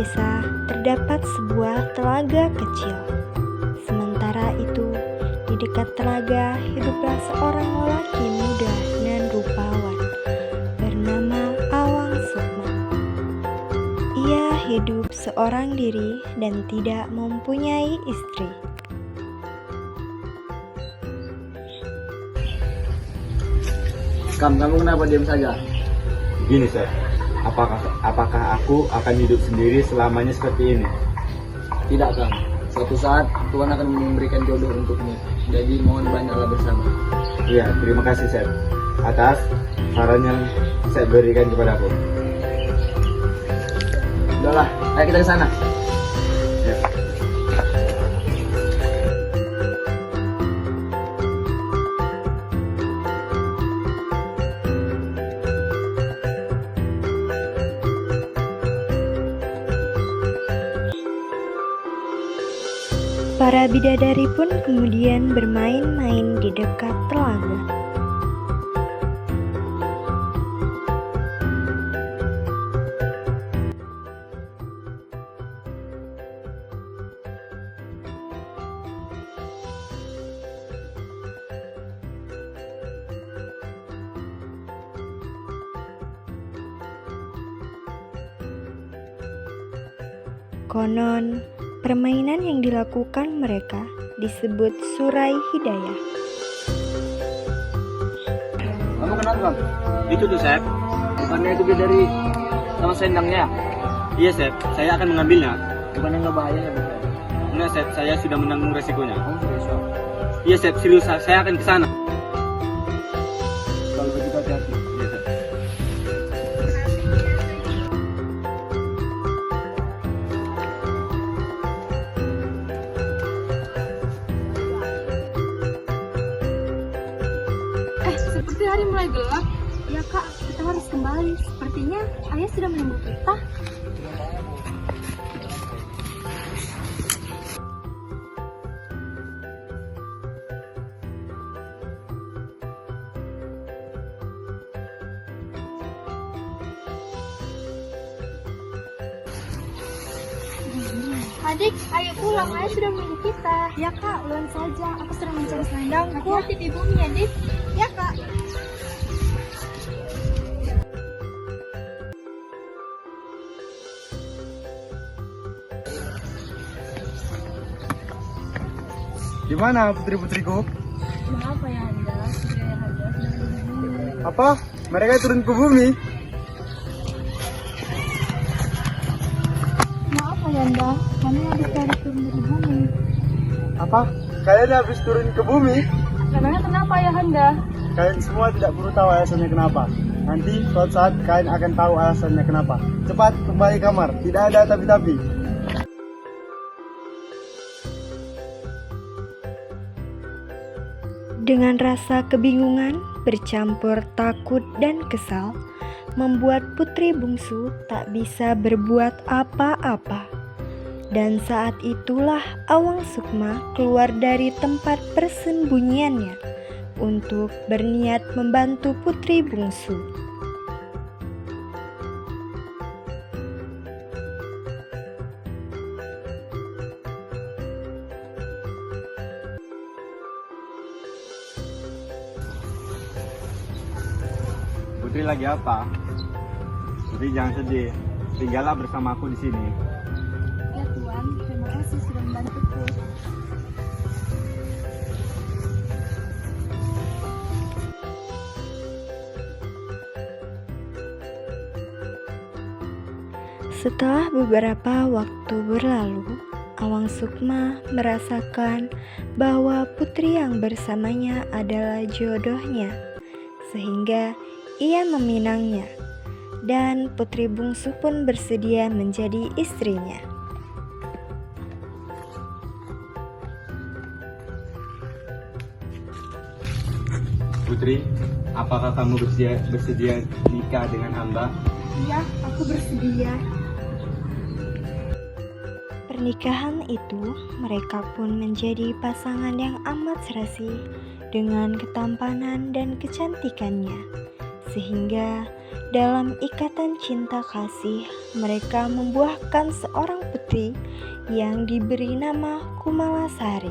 desa terdapat sebuah telaga kecil. Sementara itu, di dekat telaga hiduplah seorang lelaki muda dan rupawan bernama Awang Sukma. Ia hidup seorang diri dan tidak mempunyai istri. Kamu kenapa diam saja? Begini, Chef. Apakah aku akan hidup sendiri selamanya seperti ini? Tidak, Kang. Suatu saat Tuhan akan memberikan jodoh untukmu. Jadi mohon banyaklah bersama. Iya, terima kasih, Chef, atas saran yang saya berikan kepadaku. Udahlah, ayo kita ke sana. Ya. Para bidadari pun kemudian bermain-main di dekat telaga. Konon, permainan yang dilakukan mereka disebut Surai Hidayah. Kamu kenal, Bang? Itu tuh, Chef. Bukannya itu dari sama sendangnya? Iya, Chef. Saya akan mengambilnya. Bukannya nggak bahaya ya, Bang? Enggak, Chef. Saya sudah menanggung resikonya. Kamu sudah siap. Iya, Chef. Serius, saya akan ke sana. Kalau begitu hati-hati. Iya, Chef. Seperti hari mulai gelap. Ya kak, kita harus kembali. Sepertinya ayah sudah menunggu kita. Adik, ayo pulang. Ayah sudah menunggu kita. Ya kak, ulang saja. Aku sedang mencari selendangku. Hati-hati di bumi ya, Dik. Ya kak. Di mana putri-putriku? Maaf ya Anda, sudah ada sedang di bumi. Apa? Mereka turun ke bumi? Maaf Ayanda, kami habis dari turun dari bumi. Apa? Kalian habis turun ke bumi? Memangnya kenapa Ayahanda? Kalian semua tidak perlu tahu alasannya kenapa. Nanti suatu saat kalian akan tahu alasannya kenapa. Cepat kembali kamar, tidak ada tapi-tapi. Dengan rasa kebingungan bercampur takut dan kesal, membuat putri bungsu tak bisa berbuat apa-apa. Dan saat itulah Awang Sukma keluar dari tempat persembunyiannya untuk berniat membantu putri bungsu. Putri lagi apa? Putri jangan sedih. Tinggallah bersama aku di sini. Ya Tuan, terima kasih sudah membantuku. Setelah beberapa waktu berlalu, Awang Sukma merasakan bahwa putri yang bersamanya adalah jodohnya, sehingga ia meminangnya, dan putri bungsu pun bersedia menjadi istrinya. Putri, apakah kamu bersedia nikah dengan hamba? Iya, aku bersedia. Pernikahan itu, mereka pun menjadi pasangan yang amat serasi dengan ketampanan dan kecantikannya, sehingga Dalam ikatan cinta kasih, mereka membuahkan seorang putri yang diberi nama Kumalasari.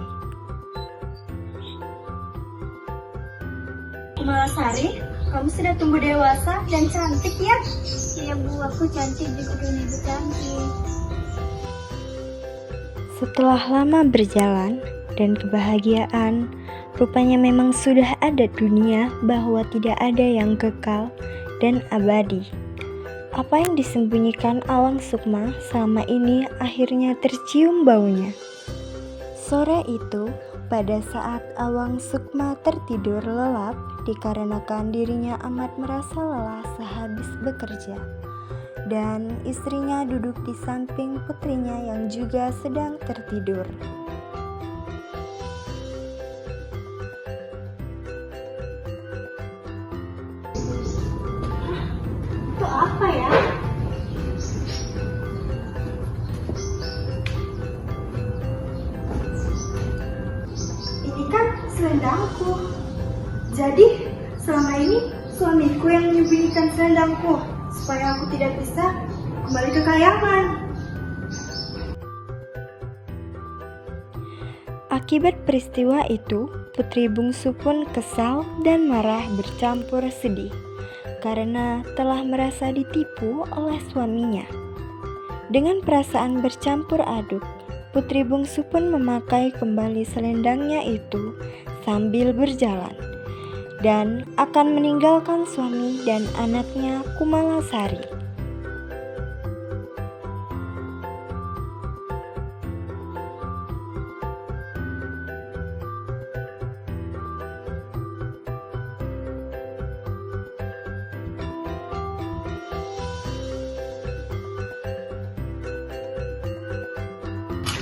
Kumalasari, kamu sudah tumbuh dewasa dan cantik ya? Iya Bu, aku cantik juga punya ibu cantik. Setelah lama berjalan dan kebahagiaan, rupanya memang sudah ada dunia bahwa tidak ada yang kekal dan abadi. Apa yang disembunyikan Awang Sukma selama ini akhirnya tercium baunya. Sore itu, pada saat Awang Sukma tertidur lelap dikarenakan dirinya amat merasa lelah sehabis bekerja, dan istrinya duduk di samping putrinya yang juga sedang tertidur. Itu apa ya? Ini kan selendangku. Jadi selama ini suamiku yang menyembunyikan selendangku supaya aku tidak bisa kembali ke kayangan. Akibat peristiwa itu, putri bungsu pun kesal dan marah bercampur sedih karena telah merasa ditipu oleh suaminya. Dengan perasaan bercampur aduk, putri bungsu pun memakai kembali selendangnya itu sambil berjalan dan akan meninggalkan suami dan anaknya Kumalasari.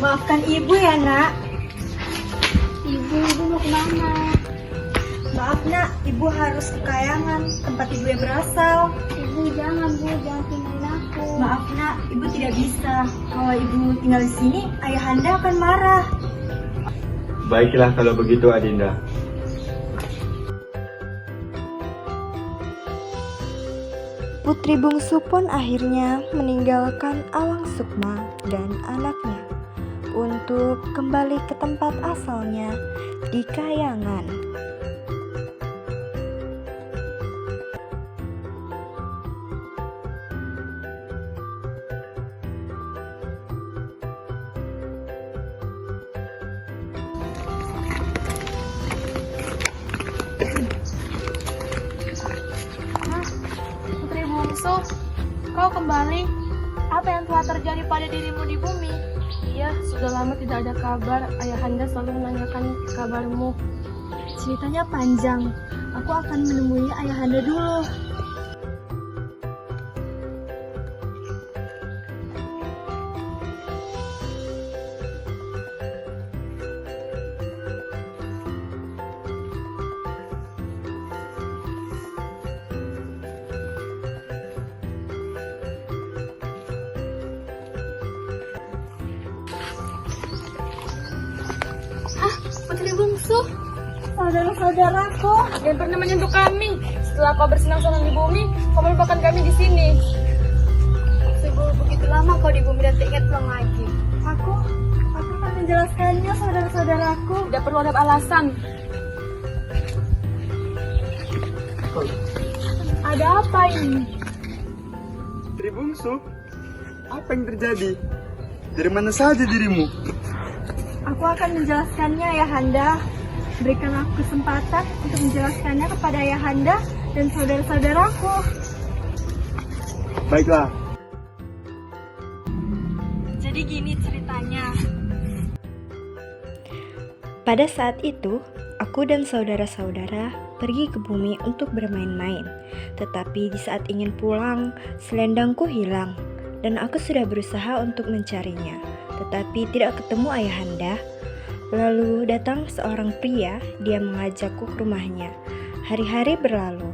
Maafkan ibu ya nak. Ibu mau kemana? Maaf nak, ibu harus ke kayangan tempat ibu yang berasal. Ibu jangan tinggalin aku. Maaf nak, ibu tidak bisa. Kalau ibu tinggal di sini, ayahanda akan marah. Baiklah kalau begitu Adinda. Putri bungsu pun akhirnya meninggalkan Awang Sukma dan anaknya untuk kembali ke tempat asalnya di kayangan. Putri bungsu, kau kembali. Apa yang telah terjadi pada dirimu di bumi? Iya, sudah lama tidak ada kabar. Ayahanda selalu menanyakan kabarmu. Ceritanya panjang. Aku akan menemui ayahanda dulu. Putri bungsu, Saudara-saudaraku, jangan pernah menyentuh kami. Setelah kau bersenang-senang di bumi, kau melupakan kami di sini. sungguh begitu lama kau di bumi dan tak ingat pulang lagi. Aku akan menjelaskannya saudara-saudaraku. Tidak perlu ada alasan. Ada apa ini? Putri bungsu, apa yang terjadi? Dari mana saja dirimu? Aku akan menjelaskannya ayahanda. Berikan aku kesempatan untuk menjelaskannya kepada ayahanda dan saudara-saudaraku. Baiklah. Jadi gini ceritanya. Pada saat itu, aku dan saudara-saudara pergi ke bumi untuk bermain-main. Tetapi di saat ingin pulang, selendangku hilang dan aku sudah berusaha untuk mencarinya. Tetapi tidak ketemu ayahanda. Lalu datang seorang pria, dia mengajakku ke rumahnya. Hari-hari berlalu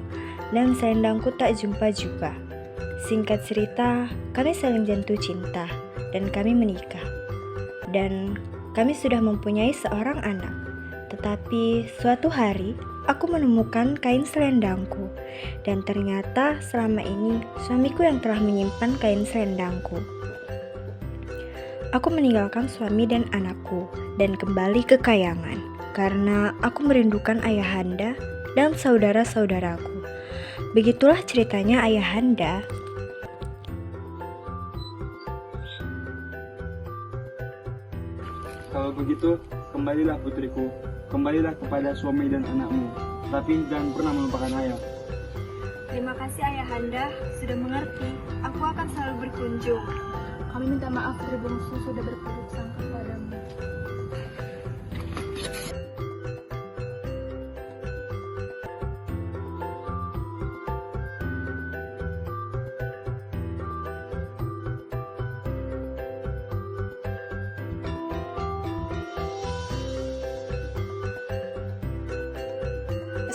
dan selendangku tak jumpa juga. Singkat cerita, kami saling jatuh cinta dan kami menikah. Dan kami sudah mempunyai seorang anak. Tetapi suatu hari, aku menemukan kain selendangku Dan ternyata selama ini suamiku yang telah menyimpan kain selendangku. Aku meninggalkan suami dan anakku dan kembali ke kayangan karena aku merindukan ayahanda dan saudara-saudaraku. Begitulah ceritanya ayahanda. Kalau begitu, kembalilah putriku, kembalilah kepada suami dan anakmu, tapi jangan pernah melupakan ayah. Terima kasih ayahanda sudah mengerti. Aku akan selalu berkunjung. Kami minta maaf Putri Bungsu sudah berburuk sangka padamu.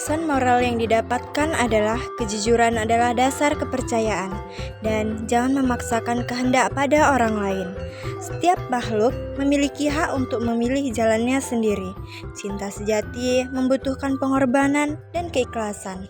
Pesan moral yang didapatkan adalah kejujuran adalah dasar kepercayaan dan jangan memaksakan kehendak pada orang lain. Setiap makhluk memiliki hak untuk memilih jalannya sendiri. Cinta sejati membutuhkan pengorbanan dan keikhlasan.